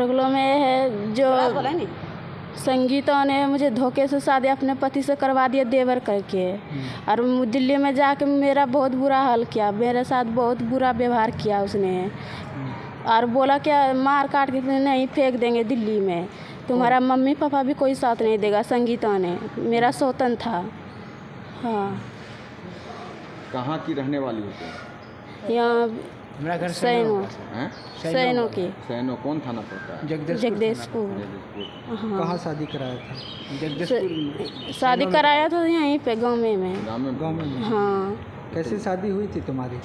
Problem ये है जो संगीता ने मुझे धोखे से शादी अपने पति से करवा दिया देवर करके, और दिल्ली में जाके मेरा बहुत बुरा हाल किया, मेरे साथ बहुत बुरा व्यवहार किया उसने, और बोला क्या मार काट के नहीं फेंक देंगे दिल्ली में, तुम्हारा मम्मी पापा भी कोई साथ नहीं देगा। संगीता ने मेरा सौतन था। हाँ। कहाँ की रहने वाली हो? यहाँ मेरा घर सैनो की। सैनो कौन थाना पड़ता है? जगदीशपुर। हाँ। कहाँ शादी कराया था? जगदीशपुर शादी कराया था यहीं पे गाँव में। गाँव में। हाँ। कैसे शादी हुई थी तुम्हारी?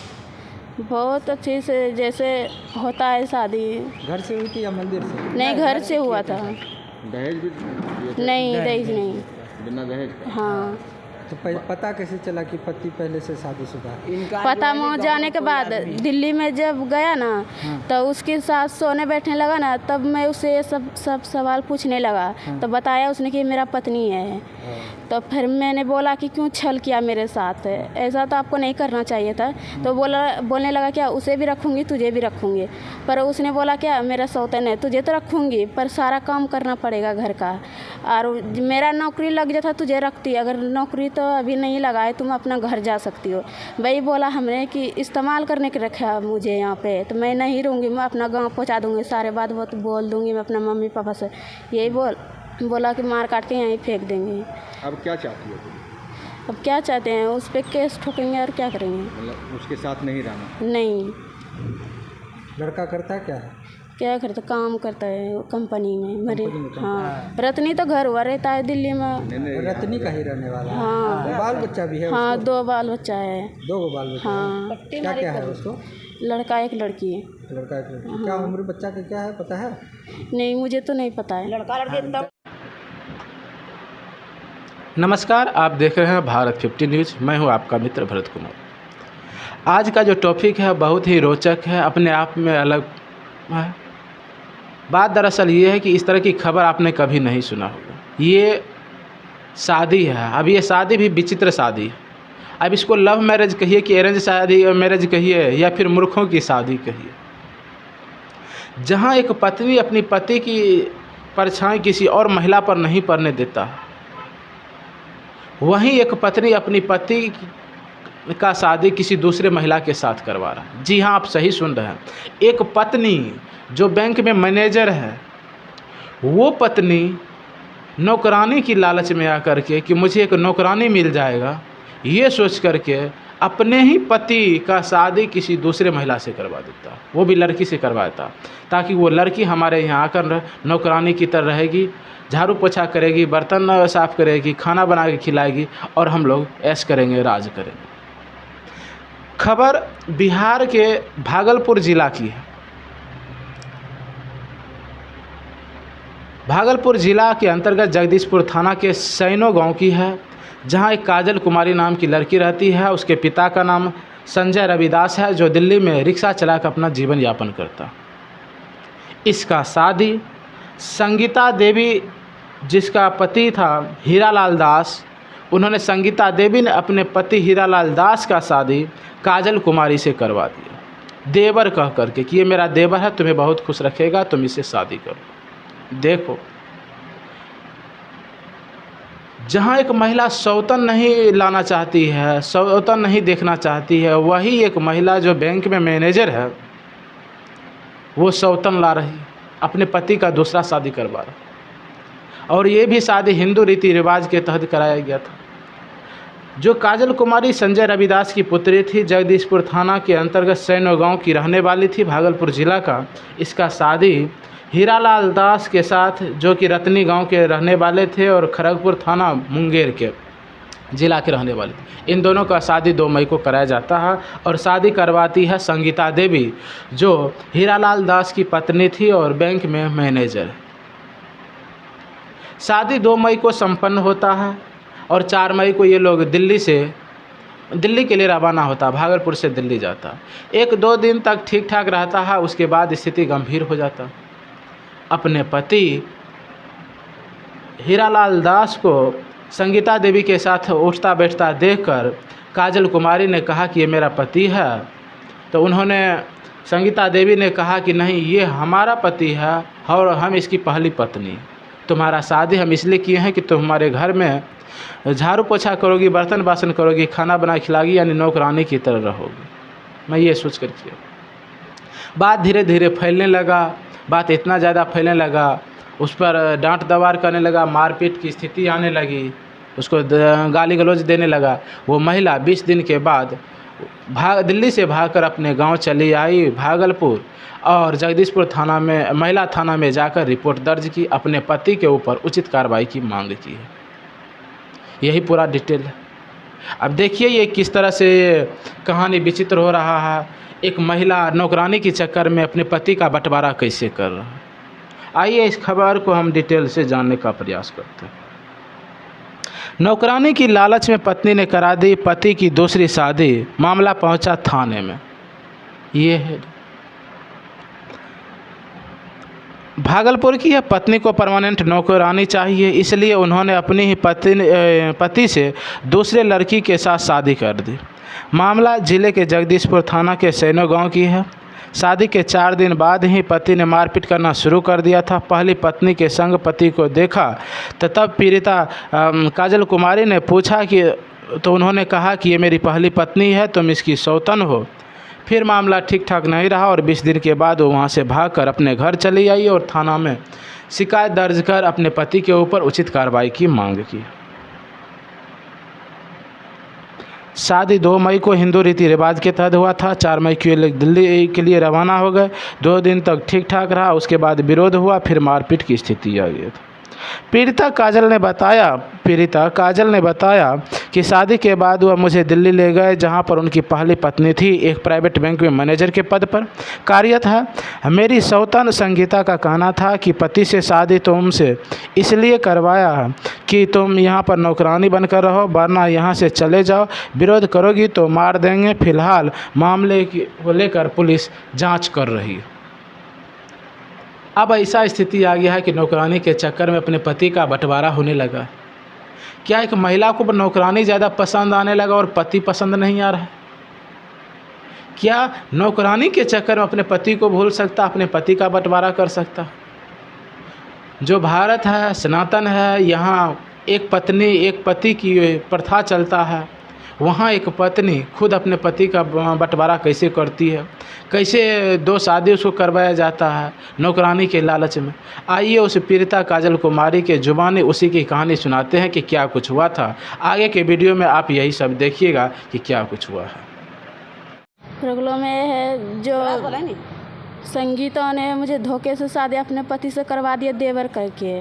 बहुत अच्छे से जैसे होता है शादी। घर से हुई थी या मंदिर से? नहीं, घर से हुआ था। दहेज भी? नहीं, दहेज नहीं। बिना दहेज का? हाँ। तो पता कैसे चला कि पति पहले से शादीशुदा? पता वहाँ जाने के बाद दिल्ली में जब गया ना, तो उसके साथ सोने बैठने लगा ना, तब मैं उससे सब सवाल पूछने लगा। तो बताया उसने कि मेरा पत्नी है। तो फिर मैंने बोला कि क्यों छल किया मेरे साथ, ऐसा तो आपको नहीं करना चाहिए था। तो बोलने लगा क्या उसे भी रखूँगी तुझे भी रखूँगी, पर उसने बोला क्या मेरा सौतन है, तुझे तो रखूँगी पर सारा काम करना पड़ेगा घर का, और मेरा नौकरी लग जाता तुझे रखती, अगर नौकरी तो अभी नहीं लगा है तुम अपना घर जा सकती हो। वही बोला हमने कि इस्तेमाल करने के रखा मुझे यहाँ पे, तो मैं नहीं रहूँगी, मैं अपना गाँव पहुँचा दूँगी, सारे बात वो बोल दूँगी मैं अपना मम्मी पापा से। यही बोला कि मार काट के यहीं फेंक देंगे। अब क्या चाहती हो तुम? अब क्या चाहते हैं, उस पर केस ठोकेंगे और क्या करेंगे। मतलब उसके साथ नहीं रहना? नहीं। लड़का करता है क्या करता, काम करता है कंपनी में मेरी। कंपनी में हाँ। रत्नी तो घर हुआ रहता है दिल्ली में। रत्नी का ही रहने वाला है। हाँ। बाल बच्चा भी है? हाँ, 2 बाल बच्चा है। 2 बाल बच्चा? हाँ। क्या क्या है उसको? लड़का एक लड़की है। लड़का एक लड़की। क्या उम्र बच्चा का क्या है पता है? नहीं, मुझे तो नहीं पता है। लड़का लड़की नमस्कार, आप देख रहे हैं भारत 50 न्यूज़। मैं हूं आपका मित्र भरत कुमार। आज का जो टॉपिक है बहुत ही रोचक है, अपने आप में अलग है। बात दरअसल ये है कि इस तरह की खबर आपने कभी नहीं सुना होगा। ये शादी है, अब ये शादी भी विचित्र शादी है। अब इसको लव मैरिज कहिए कि अरेंज शादी मैरिज कहिए या फिर मूर्खों की शादी कहिए, जहाँ एक पत्नी अपनी पति की परछाई किसी और महिला पर नहीं पड़ने देता, वहीं एक पत्नी अपनी पति का शादी किसी दूसरे महिला के साथ करवा रहा है। जी हाँ, आप सही सुन रहे हैं। एक पत्नी जो बैंक में मैनेजर है, वो पत्नी नौकरानी की लालच में आकर के कि मुझे एक नौकरानी मिल जाएगा, ये सोच करके अपने ही पति का शादी किसी दूसरे महिला से करवा देता, वो भी लड़की से करवाता, ताकि वो लड़की हमारे यहाँ आकर नौकरानी की तरह रहेगी, झाड़ू पोछा करेगी, बर्तन साफ करेगी, खाना बना के खिलाएगी और हम लोग ऐश करेंगे, राज करेंगे। खबर बिहार के भागलपुर जिला की है। भागलपुर जिला के अंतर्गत जगदीशपुर थाना के सैनो गांव की है, जहां एक काजल कुमारी नाम की लड़की रहती है। उसके पिता का नाम संजय रविदास है, जो दिल्ली में रिक्शा चलाकर अपना जीवन यापन करता। इसका शादी संगीता देवी, जिसका पति था हीरालाल दास, उन्होंने संगीता देवी ने अपने पति हीरालाल दास का शादी काजल कुमारी से करवा दिया, देवर कह करके कि ये मेरा देवर है, तुम्हें बहुत खुश रखेगा, तुम इससे शादी करो। देखो, जहाँ एक महिला सौतन नहीं लाना चाहती है, सौतन नहीं देखना चाहती है, वही एक महिला जो बैंक में मैनेजर है वो सौतन ला रही है, अपने पति का दूसरा शादी करवा रहा। और ये भी शादी हिंदू रीति रिवाज के तहत कराया गया था। जो काजल कुमारी संजय रविदास की पुत्री थी, जगदीशपुर थाना के अंतर्गत सैनो गांव की रहने वाली थी, भागलपुर जिला का। इसका शादी हीरालाल दास के साथ, जो कि रत्नी गांव के रहने वाले थे और खड़गपुर थाना मुंगेर के जिला के रहने वाले थे। इन दोनों का शादी 2 मई को कराया जाता है और शादी करवाती है संगीता देवी, जो हीरालाल दास की पत्नी थी और बैंक में मैनेजर है। शादी 2 मई को संपन्न होता है और 4 मई को ये लोग दिल्ली के लिए रवाना होता है, भागलपुर से दिल्ली जाता। 1-2 दिन तक ठीक ठाक रहता है, उसके बाद स्थिति गंभीर हो जाता। अपने पति हीरालाल दास को संगीता देवी के साथ उठता बैठता देखकर काजल कुमारी ने कहा कि ये मेरा पति है। तो उन्होंने संगीता देवी ने कहा कि नहीं, ये हमारा पति है और हम इसकी पहली पत्नी। तुम्हारा शादी हम इसलिए किए हैं कि तुम हमारे घर में झाड़ू पोछा करोगी, बर्तन बासन करोगी, खाना बना खिलागी, यानी नौकरानी की तरह रहोगी। मैं ये सोच कर किया। बात धीरे धीरे फैलने लगा, बात इतना ज़्यादा फैलने लगा, उस पर डांट दबार करने लगा, मारपीट की स्थिति आने लगी, उसको गाली गलौज देने लगा। वो महिला 20 दिन के बाद दिल्ली से भागकर अपने गांव चली आई भागलपुर, और जगदीशपुर थाना में, महिला थाना में जाकर रिपोर्ट दर्ज की, अपने पति के ऊपर उचित कार्रवाई की मांग की है। यही पूरा डिटेल है। अब देखिए ये किस तरह से कहानी विचित्र हो रहा है। एक महिला नौकरानी के चक्कर में अपने पति का बंटवारा कैसे कर रहा है। आइए इस खबर को हम डिटेल से जानने का प्रयास करते हैं। नौकरानी की लालच में पत्नी ने करा दी पति की दूसरी शादी, मामला पहुंचा थाने में। ये है भागलपुर की है पत्नी को परमानेंट नौकरानी चाहिए, इसलिए उन्होंने अपनी ही पति से दूसरे लड़की के साथ शादी कर दी। मामला जिले के जगदीशपुर थाना के सैनो गांव की है। शादी के 4 दिन बाद ही पति ने मारपीट करना शुरू कर दिया था। पहली पत्नी के संग पति को देखा तो तब पीड़िता काजल कुमारी ने पूछा कि, तो उन्होंने कहा कि ये मेरी पहली पत्नी है, तुम इसकी सौतन हो। फिर मामला ठीक ठाक नहीं रहा और 20 दिन के बाद वो वहाँ से भागकर अपने घर चली आई और थाना में शिकायत दर्ज कर अपने पति के ऊपर उचित कार्रवाई की मांग की। शादी 2 मई को हिंदू रीति रिवाज के तहत हुआ था। 4 मई को दिल्ली के लिए रवाना हो गए। 2 दिन तक ठीक ठाक रहा, उसके बाद विरोध हुआ, फिर मारपीट की स्थिति आ गई। पीड़िता काजल ने बताया कि शादी के बाद वह मुझे दिल्ली ले गए, जहां पर उनकी पहली पत्नी थी, एक प्राइवेट बैंक में मैनेजर के पद पर कार्यरत है। मेरी सौतन संगीता का कहना था कि पति से शादी तुमसे इसलिए करवाया है कि तुम यहां पर नौकरानी बनकर रहो, वरना यहां से चले जाओ, विरोध करोगी तो मार देंगे। फिलहाल मामले को लेकर पुलिस जाँच कर रही है। अब ऐसा स्थिति आ गया है कि नौकरानी के चक्कर में अपने पति का बंटवारा होने लगा। क्या एक महिला को नौकरानी ज़्यादा पसंद आने लगा और पति पसंद नहीं आ रहा है? क्या नौकरानी के चक्कर में अपने पति को भूल सकता, अपने पति का बंटवारा कर सकता? जो भारत है, सनातन है, यहाँ एक पत्नी एक पति की प्रथा चलता है। वहाँ एक पत्नी खुद अपने पति का बंटवारा कैसे करती है, कैसे 2 शादी उसको करवाया जाता है नौकरानी के लालच में। आइए उस पीड़िता काजल कुमारी के जुबानी उसी की कहानी सुनाते हैं कि क्या कुछ हुआ था। आगे के वीडियो में आप यही सब देखिएगा कि क्या कुछ हुआ है। प्रॉब्लम में है जो संगीता ने मुझे धोखे से शादी अपने पति से करवा दिया, देवर करके,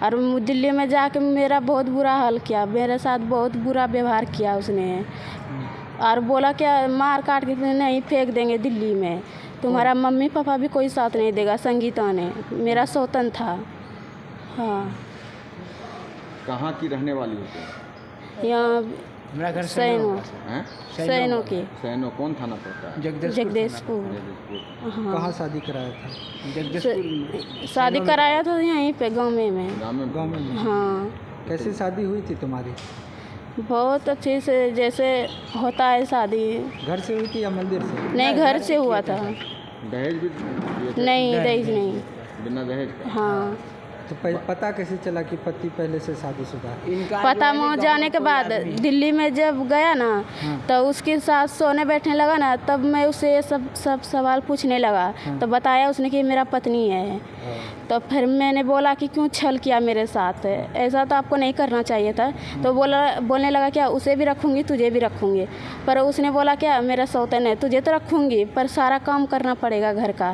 और दिल्ली में जाके मेरा बहुत बुरा हाल किया, मेरे साथ बहुत बुरा व्यवहार किया उसने, और बोला क्या मार काट के नहीं फेंक देंगे दिल्ली में, तुम्हारा मम्मी पापा भी कोई साथ नहीं देगा। संगीता ने, मेरा सौतन था। हाँ। कहाँ की रहने वाली होती है? यहाँ मेरा घर सैनो की। सैनो कौन थाना पड़ता है? जगदीशपुर। हाँ। कहाँ शादी कराया था? शादी कराया था यहीं पे गाँव में। गाँव में? हाँ। कैसे शादी हुई थी तुम्हारी? बहुत अच्छे से, जैसे होता है शादी। घर से हुई थी या मंदिर से? नहीं, घर से हुआ था। दहेज भी? नहीं, दहेज नहीं। बिना दहेज का? हाँ। तो पता कैसे चला कि पति पहले से शादीशुदा है? पता वहाँ जाने के बाद दिल्ली में जब गया ना, तो उसके साथ सोने बैठने लगा ना, तब मैं उसे सब सवाल पूछने लगा। तो बताया उसने कि मेरा पत्नी है। तो फिर मैंने बोला कि क्यों छल किया मेरे साथ, ऐसा तो आपको नहीं करना चाहिए था। तो बोलने लगा क्या उसे भी रखूँगी तुझे भी रखूँगी। पर उसने बोला क्या मेरा सौतन है, तुझे तो रखूँगी पर सारा काम करना पड़ेगा घर का,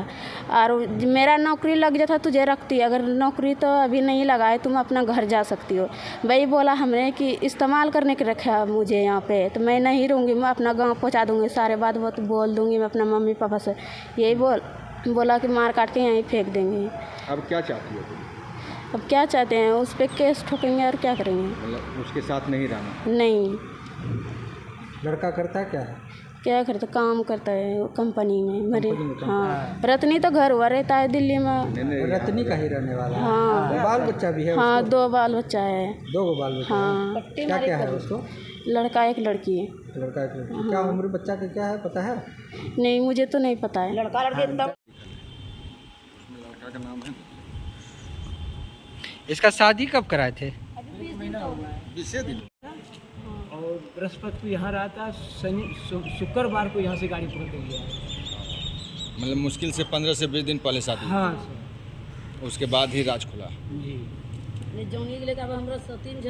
और मेरा नौकरी लग जाता तुझे रखती, अगर नौकरी तो अभी नहीं लगा है, तुम अपना घर जा सकती हो। वही बोला हमने कि इस्तेमाल करने के रखा मुझे यहाँ पे, तो मैं नहीं रहूँगी, मैं अपना गाँव पहुँचा दूँगी, सारे बात वो तो बोल दूँगी मैं अपना मम्मी पापा से। यही बोला कि मार काट के यहीं फेंक देंगे। अब क्या चाहती हो तुम? अब क्या चाहते हैं, उस पर केस ठोकेंगे और क्या करेंगे। मतलब उसके साथ नहीं रहना? नहीं। लड़का करता क्या है? क्या करता, काम करता है कंपनी में मेरे। हाँ। रत्नी तो घर हुआ रहता है दिल्ली में। रत्नी का ही रहने वाला है? हाँ। बाल बच्चा भी है? हाँ, 2 बाल बच्चा है। 2 बाल बच्चा? हाँ। क्या क्या है उसको? लड़का एक लड़की है। लड़का एक लड़की। क्या उम्र बच्चा का क्या है पता है? नहीं, मुझे तो नहीं पता है। लड़का का नाम है इसका शादी कब कराए थे? 20 दिन। और बृहस्पति को यहाँ रहा था, शुक्रवार को यहाँ से गाड़ी पकड़ के गया। मतलब मुश्किल से 15 से 20 दिन पहले शादी। हाँ सर। उसके बाद ही राज खुला। जी। जौनी के लेकर अब हमरा 3